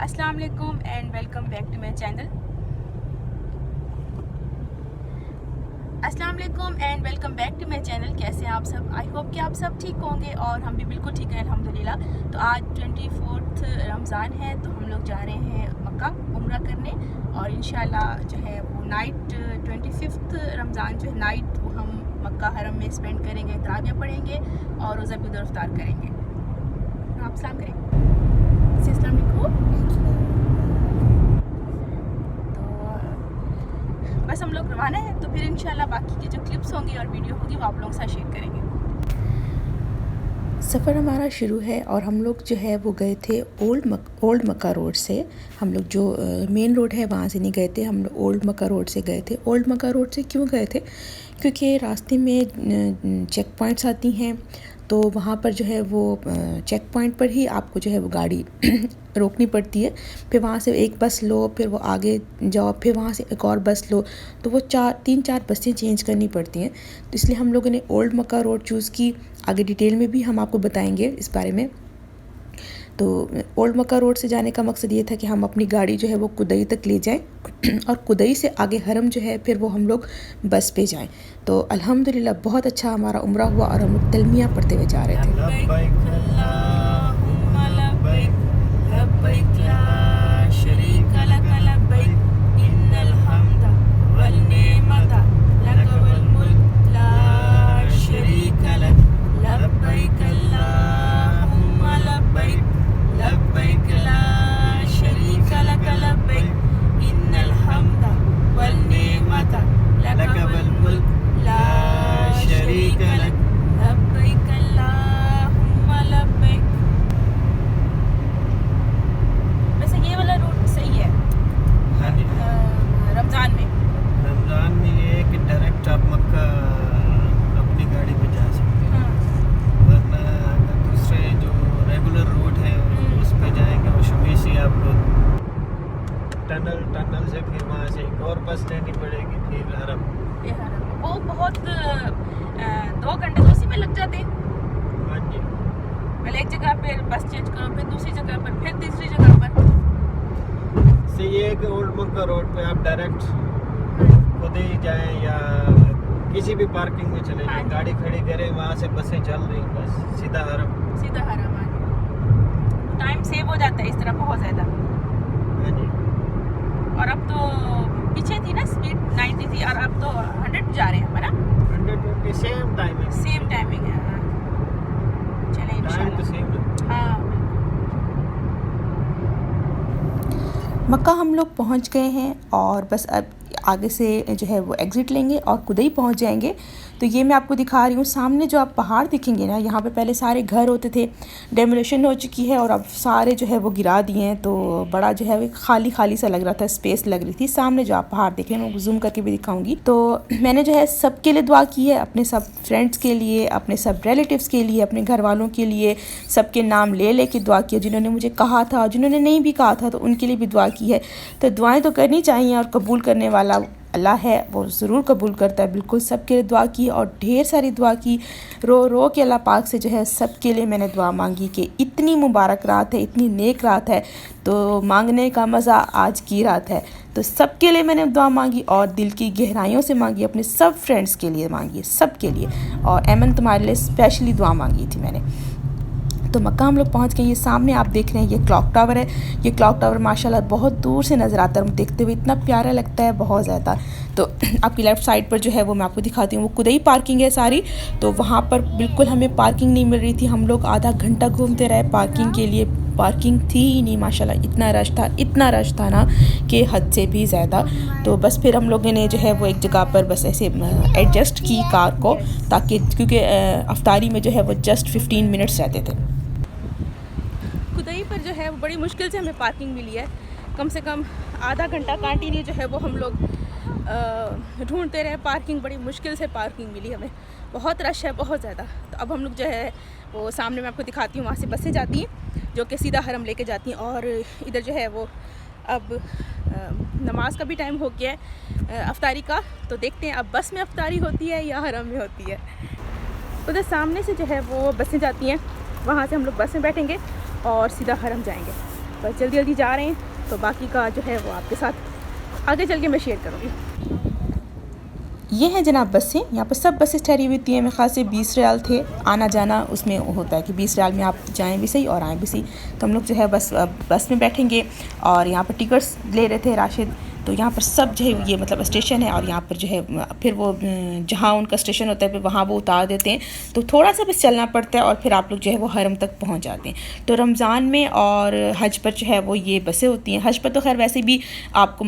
अस्सलाम वालेकुम and welcome back to my channel. अस्सलाम वालेकुम and welcome back to my channel. कैसे हैं आप सब? आई होप कि आप सब ठीक होंगे और हम भी बिल्कुल ठीक हैं अल्हम्दुलिल्लाह। तो आज 24 रमज़ान है, तो हम लोग जा रहे हैं मक्का उम्रा करने और इंशाल्लाह जो है वो नाइट 25 रमज़ान जो है नाइट वो हम मक्का हरम में स्पेंड करेंगे, तरावियाँ पढ़ेंगे और रोज़ा भी इफ्तार करेंगे। आप सलाम करें। अस्सलाम वालेकुम। तो बस हम लोग रवाना है, तो फिर इंशाल्लाह बाकी की जो क्लिप्स होंगी और वीडियो होगी वो आप लोगों के साथ शेयर करेंगे। सफ़र हमारा शुरू है और हम लोग जो है वो गए थे ओल्ड मक्का रोड से। हम लोग जो मेन रोड है वहाँ से नहीं गए थे, हम लोग ओल्ड मक्का रोड से गए थे। ओल्ड मक्का रोड से क्यों गए थे? क्योंकि रास्ते में चेक पॉइंट्स आती हैं, तो वहाँ पर जो है वो चेक पॉइंट पर ही आपको जो है वो गाड़ी रोकनी पड़ती है। फिर वहाँ से एक बस लो, फिर वो आगे जाओ, फिर वहाँ से एक और बस लो, तो वो 3-4 बसें चेंज करनी पड़ती हैं। तो इसलिए हम लोगों ने ओल्ड मक्का रोड चूज़ की। आगे डिटेल में भी हम आपको बताएंगे इस बारे में। तो ओल्ड मक्का रोड से जाने का मकसद ये था कि हम अपनी गाड़ी जो है वो कुदई तक ले जाएं और कुदई से आगे हरम जो है फिर वो हम लोग बस पे जाएं। तो अल्हम्दुलिल्लाह बहुत अच्छा हमारा उम्रा हुआ और हम लोग तलमिया पढ़ते हुए जा रहे थे। टनल से फिर वहाँ से एक और बस लेनी पड़ेगी, फिर हरम। वो बहुत 2 घंटे तो उसी में लग जाते हैं। हाँ जी, पहले एक जगह पे बस चेंज करो, फिर दूसरी जगह पर, फिर तीसरी जगह पर। से ये है कि ओल्ड मक्का रोड पे आप डायरेक्ट खुद ही जाएं या किसी भी पार्किंग में चले जाएं, गाड़ी खड़ी करें, वहाँ से बसें चल रही, बस सीधा हरम। टाइम सेव हो जाता है इस तरह बहुत ज़्यादा। हाँ जी, और अब तो पीछे थी ना स्पीड 90 थी और अब तो 100 जा रहे हैं हमारा 120 सेम टाइमिंग है। चले टाइम तो इंशाल्लाह। सेम। हाँ, मक्का हम लोग पहुंच गए हैं और बस अब आगे से जो है वो एग्ज़िट लेंगे और कुदई पहुंच जाएंगे। तो ये मैं आपको दिखा रही हूँ, सामने जो आप पहाड़ दिखेंगे ना, यहाँ पे पहले सारे घर होते थे, डेमोलिशन हो चुकी है और अब सारे जो है वो गिरा दिए हैं। तो बड़ा जो है वो खाली खाली सा लग रहा था, स्पेस लग रही थी। सामने जो आप पहाड़ देख रहे हैं मैं जूम करके भी दिखाऊंगी। तो मैंने जो है सबके लिए दुआ की है, अपने सब फ्रेंड्स के लिए, अपने सब रिलेटिव्स के लिए, अपने घर वालों के लिए, सबके नाम ले ले के दुआ की है। जिन्होंने मुझे कहा था, जिन्होंने नहीं भी कहा था, तो उनके लिए भी दुआ की है। तो दुआएं तो करनी चाहिए और कबूल करने वाला अल्लाह है, वो ज़रूर कबूल करता है। बिल्कुल सबके लिए दुआ की और ढेर सारी दुआ की, रो रो के अल्लाह पाक से जो है सबके लिए मैंने दुआ मांगी कि इतनी मुबारक रात है, इतनी नेक रात है, तो मांगने का मज़ा आज की रात है। तो सबके लिए मैंने दुआ मांगी और दिल की गहराइयों से मांगी, अपने सब फ्रेंड्स के लिए मांगी, सबके लिए। और एमन तुम्हारे लिए स्पेशली दुआ मांगी थी मैंने। तो मक्का हम लोग पहुंच गए। ये सामने आप देख रहे हैं ये क्लॉक टावर है। ये क्लॉक टावर माशाल्लाह बहुत दूर से नज़र आता है, देखते हुए इतना प्यारा लगता है, बहुत ज़्यादा। तो आपकी लेफ़्ट साइड पर जो है वो मैं आपको दिखाती हूँ, वो कुदई पार्किंग है सारी। तो वहाँ पर बिल्कुल हमें पार्किंग नहीं मिल रही थी, हम लोग आधा घंटा घूमते रहे पार्किंग के लिए। पार्किंग थी ही नहीं माशाल्लाह, इतना रश था ना कि हद से भी ज़्यादा। तो बस फिर हम लोगों ने जो है वो एक जगह पर बस ऐसे एडजस्ट की कार को, ताकि क्योंकि अफ्तारी में जो है वो जस्ट 15 मिनट्स रहते थे। कुदई पर जो है वो बड़ी मुश्किल से हमें पार्किंग मिली है। कम से कम आधा घंटा कंटिन्यू जो है वो हम लोग ढूंढते रहे पार्किंग, बड़ी मुश्किल से पार्किंग मिली हमें। बहुत रश है, बहुत ज़्यादा। तो अब हम लोग जो है वो सामने मैं आपको दिखाती हूँ, वहाँ से बसें जाती हैं जो कि सीधा हरम लेके जाती हैं। और इधर जो है वो अब नमाज का भी टाइम हो गया है अफ्तारी का, तो देखते हैं अब बस में अफ्तारी होती है या हरम में होती है। उधर सामने से जो है वो बसें जाती हैं, वहाँ से हम लोग बस में बैठेंगे और सीधा हरम जाएंगे। बस जल्दी जल्दी जा रहे हैं, तो बाकी का जो है वो आपके साथ आगे चल के मैं शेयर करूँगी। ये हैं जनाब बसें, यहाँ पर सब बसें ठहरी हुई थी। मेरे ख्याल से 20 रियाल थे आना जाना, उसमें होता है कि 20 रियाल में आप जाएं भी सही और आएँ भी सही। तो हम लोग जो है बस में बैठेंगे और यहाँ पर टिकट्स ले रहे थे राशिद। तो यहाँ पर सब जो है ये मतलब स्टेशन है और यहाँ पर जो है फिर वो जहाँ उनका स्टेशन होता है फिर वहाँ वो उतार देते हैं, तो थोड़ा सा बस चलना पड़ता है और फिर आप लोग जो है वो हरम तक पहुँच जाते हैं। तो रमज़ान में और हज पर जो है वो ये बसें होती हैं। हज पर तो खैर वैसे भी आपको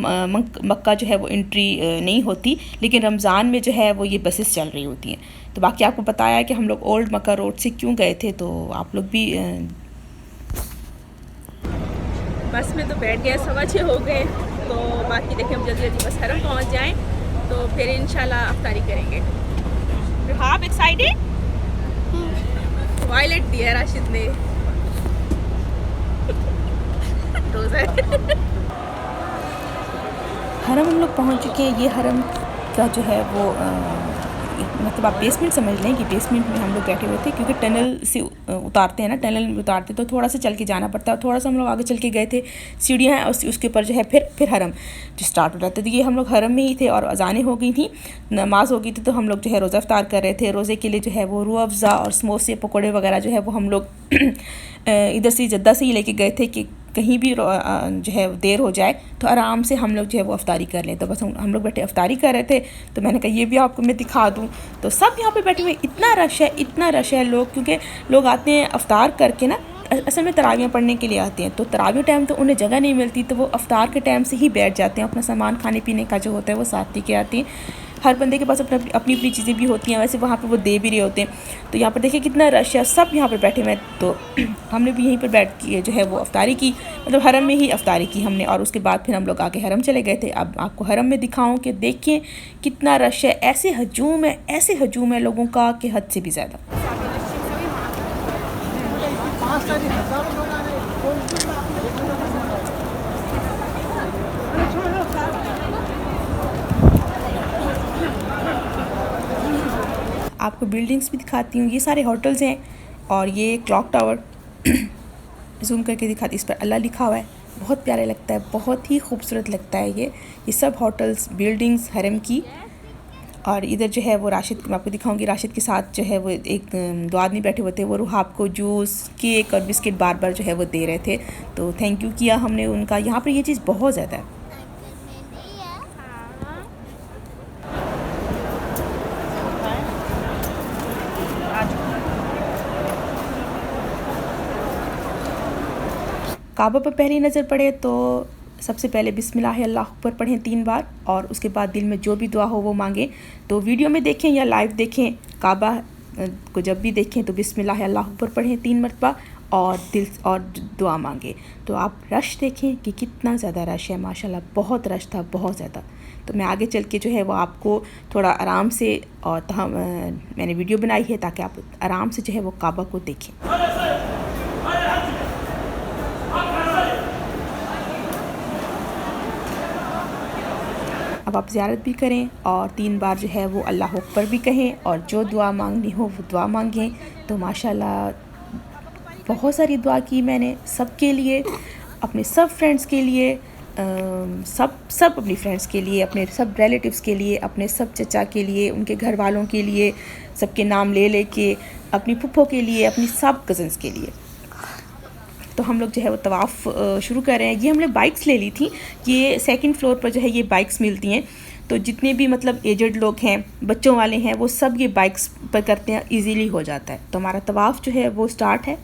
मक्का जो है वो एंट्री नहीं होती, लेकिन रमज़ान में जो है वो ये बसेस चल रही होती हैं। तो बाकी आपको बताया कि हम लोग ओल्ड मक्का रोड से क्यों गए थे, तो आप लोग भी बस में तो बैठ गए, 6:15 हो गए। तो बाकी देखें हम जल्दी जल्दी बस हरम पहुंच जाएं, तो फिर इंशाल्लाह अफ्तारी करेंगे। आप एक्साइटेड? वायलेट दिया राशिद ने हरम हम लोग पहुंच चुके हैं। ये हरम का जो है वो मतलब आप बेसमेंट समझ लें कि बेसमेंट में हम लोग बैठे हुए थे, क्योंकि टनल से उतारते हैं ना, टनल में उतारते तो थोड़ा सा चल के जाना पड़ता है। थोड़ा सा हम लोग आगे चल के गए थे, सीढ़ियाँ हैं और उसके ऊपर जो है फिर हरम जो स्टार्ट हो जाता है। तो ये हम लोग हरम में ही थे और अजानें हो गई थी, नमाज हो गई थी, तो हम लोग जो है रोज़ा अफ्तार कर रहे थे। रोज़े के लिए जो है वो रूह अफ़ज़ा और समोसे पकौड़े वगैरह जो है वो हम लोग इधर से जद्दा से ही लेके गए थे कि कहीं भी जो है देर हो जाए तो आराम से हम लोग जो है वो अफ्तारी कर लें। तो बस हम लोग बैठे अफ्तारी कर रहे थे, तो मैंने कहा ये भी आपको मैं दिखा दूँ। तो सब यहाँ पे बैठे हुए, इतना रश है लोग, क्योंकि लोग आते हैं अफ्तार करके ना, असल में तरावियाँ पढ़ने के लिए आते हैं। तो तरावी टाइम तो उन्हें जगह नहीं मिलती, तो वो अफ्तार के टाइम से ही बैठ जाते हैं। अपना सामान खाने पीने का जो होता है वो साथ लेके आते हैं। हर बंदे के पास अपनी अपनी चीज़ें भी होती हैं, वैसे वहाँ पे वो दे भी रहे होते हैं। तो यहाँ पर देखिए कितना रश है, सब यहाँ पर बैठे हुए हैं। तो हमने भी यहीं पर बैठ के जो है वो अफ्तारी की, मतलब हरम में ही अफ्तारी की हमने। और उसके बाद फिर हम लोग आके हरम चले गए थे। अब आपको हरम में दिखाऊँ कि देखिए कितना रश है, ऐसे हजूम है लोगों का कि हद से भी ज़्यादा। आपको बिल्डिंग्स भी दिखाती हूँ, ये सारे होटल्स हैं और ये क्लॉक टावर जूम करके दिखाती, इस पर अल्लाह लिखा हुआ है, बहुत प्यारा लगता है, बहुत ही खूबसूरत लगता है ये सब होटल्स बिल्डिंग्स हरम की। और इधर जो है वो राशिद, मैं आपको दिखाऊंगी, राशिद के साथ जो है वो एक दो आदमी बैठे हुए थे, वो रुहाब को जूस केक और बिस्किट बार बार जो है वो दे रहे थे। तो थैंक यू किया हमने उनका। यहाँ पर ये चीज़ बहुत ज़्यादा है। काबा पर पहली नज़र पड़े तो सबसे पहले बिस्मिल्लाह अल्लाह अकबर पढ़ें 3 बार, और उसके बाद दिल में जो भी दुआ हो वो मांगें। तो वीडियो में देखें या लाइव देखें, काबा को जब भी देखें तो बिस्मिल्लाह अल्लाह अकबर पढ़ें 3 मरतबा और दिल और दुआ मांगें। तो आप रश देखें कि कितना ज़्यादा रश है, माशाल्लाह बहुत रश था, बहुत ज़्यादा। तो मैं आगे चल के जो है वो आपको थोड़ा आराम से, और मैंने वीडियो बनाई है ताकि आप आराम से जो है वो काबा को देखें। अब आप ज़ियारत भी करें और 3 बार जो है वो अल्लाह अकबर भी कहें, और जो दुआ मांगनी हो वो दुआ मांगें। तो माशाल्लाह बहुत सारी दुआ की मैंने सबके लिए, अपने सब फ्रेंड्स के लिए, सब अपनी फ्रेंड्स के लिए, अपने सब रिलेटिव्स के लिए, अपने सब चचा के लिए, उनके घर वालों के लिए, सबके नाम ले के, अपनी फुफ्फो के लिए, अपनी सब कज़न्स के लिए। तो हम लोग जो है वो तवाफ़ शुरू कर रहे हैं। ये हमने बाइक्स ले ली थी, ये 2nd फ्लोर पर जो है ये बाइक्स मिलती हैं। तो जितने भी मतलब एजड लोग हैं, बच्चों वाले हैं, वो सब ये बाइक्स पर करते हैं, इजीली हो जाता है। तो हमारा तवाफ़ जो है वो स्टार्ट है।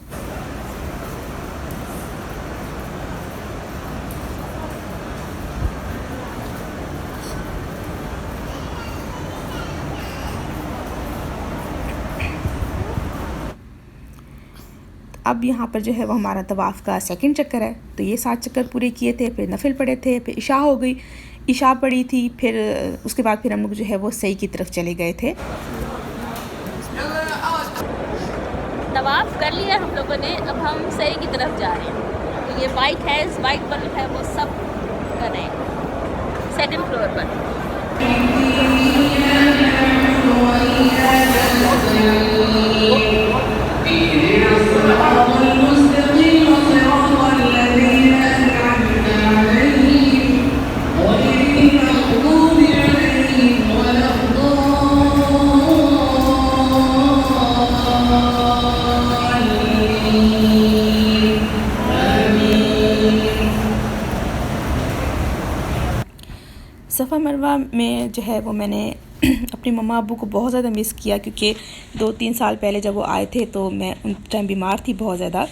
अब यहाँ पर जो है वो हमारा तवाफ़ का 2nd चक्कर है। तो ये 7 चक्कर पूरे किए थे, फिर नफिल पढ़े थे, फिर इशा हो गई, इशा पढ़ी थी, फिर उसके बाद फिर हम लोग जो है वो सही की तरफ चले गए थे। तवाफ़ कर लिया हम लोगों ने, अब हम सही की तरफ जा रहे हैं। तो ये बाइक है, इस बाइक पर जो है वो सब कर रहे हैं 2nd फ्लोर पर। सफ़ा मरवा में जो है वो मैंने अपने मम्मा अब्बू को बहुत ज़्यादा मिस किया, क्योंकि 2-3 साल पहले जब वो आए थे तो मैं उन टाइम बीमार थी बहुत ज़्यादा।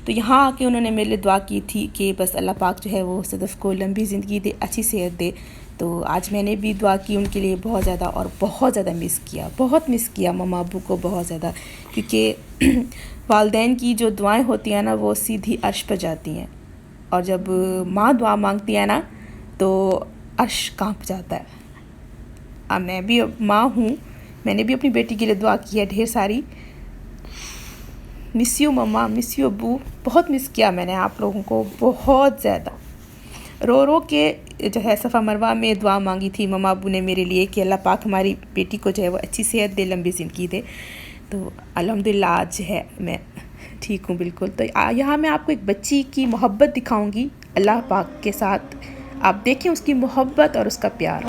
तो यहाँ आके उन्होंने मेरे लिए दुआ की थी कि बस अल्लाह पाक जो है वो सदफ़ को लंबी ज़िंदगी दे, अच्छी सेहत दे। तो आज मैंने भी दुआ की उनके लिए बहुत ज़्यादा, और बहुत ज़्यादा मिस किया, बहुत मिस किया मम्मा अब्बू को बहुत ज़्यादा, क्योंकि वालदैन की जो दुआएं होती हैं ना वो सीधी अर्श पर जाती हैं, और जब माँ दुआ मांगती है ना तो अर्श कांप जाता है। अब मैं भी माँ हूँ, मैंने भी अपनी बेटी के लिए दुआ की है ढेर सारी। मिस यू मम्मा, मिस यू अब्बू, बहुत मिस किया मैंने आप लोगों को बहुत ज़्यादा। रो रो के जो है सफ़ा मरवा में दुआ मांगी थी मम्मा अब्बू ने मेरे लिए कि अल्लाह पाक हमारी बेटी को जो है वो अच्छी सेहत दे, लंबी ज़िंदगी दे। तो अल्हम्दुलिल्लाह आज जो है मैं ठीक हूँ बिल्कुल। तो यहाँ मैं आपको एक बच्ची की मोहब्बत दिखाऊंगी अल्लाह पाक के साथ, आप देखें उसकी मोहब्बत और उसका प्यार।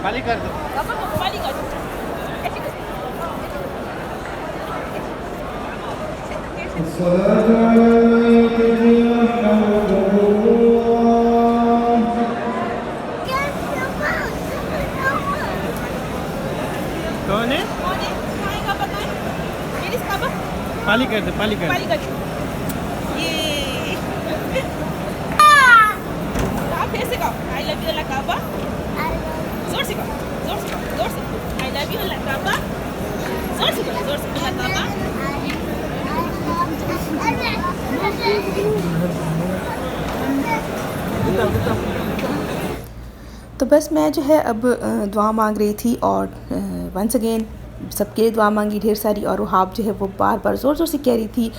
खाली कर दो। कौन है? पाली कर दो, पाली कर दो। ये आप कैसे कहो आई लव यू अल्लाह काबा, जोर से कहो, जोर से कहो, जोर से आई लव यू अल्लाह काबा, जोर से कहो, जोर से अल्लाह काबा। तो बस मैं जो है अब दुआ मांग रही थी, और वंस अगेन सबके लिए दुआ मांगी ढेर सारी, और वहाब जो है वो बार बार ज़ोर ज़ोर से कह रही थी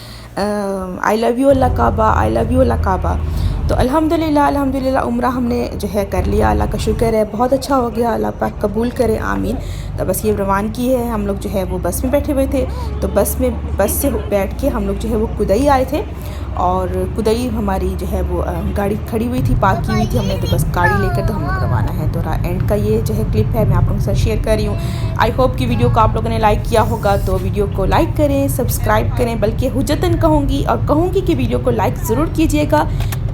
I love you Allah Kaaba, I love you Allah Kaaba. तो अल्हम्दुलिल्लाह अल्हम्दुलिल्लाह उम्रा हमने जो है कर लिया, अल्लाह का शुक्र है, बहुत अच्छा हो गया, अल्लाह पाक कबूल करे, आमीन। तो बस ये रवानगी है, हम लोग जो है वो बस में बैठे हुए थे, तो बस से बैठ के हम लोग जो है वो कुदई आए थे, और कुदई हमारी जो है वो गाड़ी खड़ी हुई थी, पार्क की हुई थी हमने, तो बस गाड़ी लेकर तो हम लोग रवाना है। तो एंड का ये जो है क्लिप है मैं आप लोगों के साथ शेयर कर रही हूँ। आई होप कि वीडियो को आप लोगों ने लाइक किया होगा, तो वीडियो को लाइक करें, सब्सक्राइब करें, बल्कि हुज्जतन कहूँगी और कहूँगी कि वीडियो को लाइक ज़रूर कीजिएगा,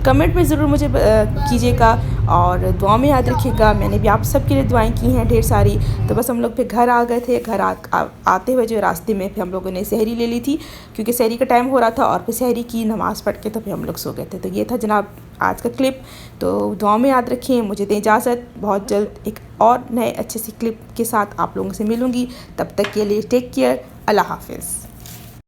कमेंट में ज़रूर मुझे कीजिएगा, और दुआ में याद रखिएगा। मैंने भी आप सबके लिए दुआएं की हैं ढेर सारी। तो बस हम लोग फिर घर आ गए थे। घर आते हुए जो रास्ते में फिर हम लोगों ने सहरी ले ली थी, क्योंकि सहरी का टाइम हो रहा था, और फिर सहरी की नमाज़ पढ़ के तो फिर हम लोग सो गए थे। तो ये था जनाब आज का क्लिप। तो दुआ में याद रखें, मुझे दें इजाज़त, बहुत जल्द एक और नए अच्छे से क्लिप के साथ आप लोगों से मिलूँगी। तब तक के लिए टेक केयर, अल्लाह हाफ़िज़।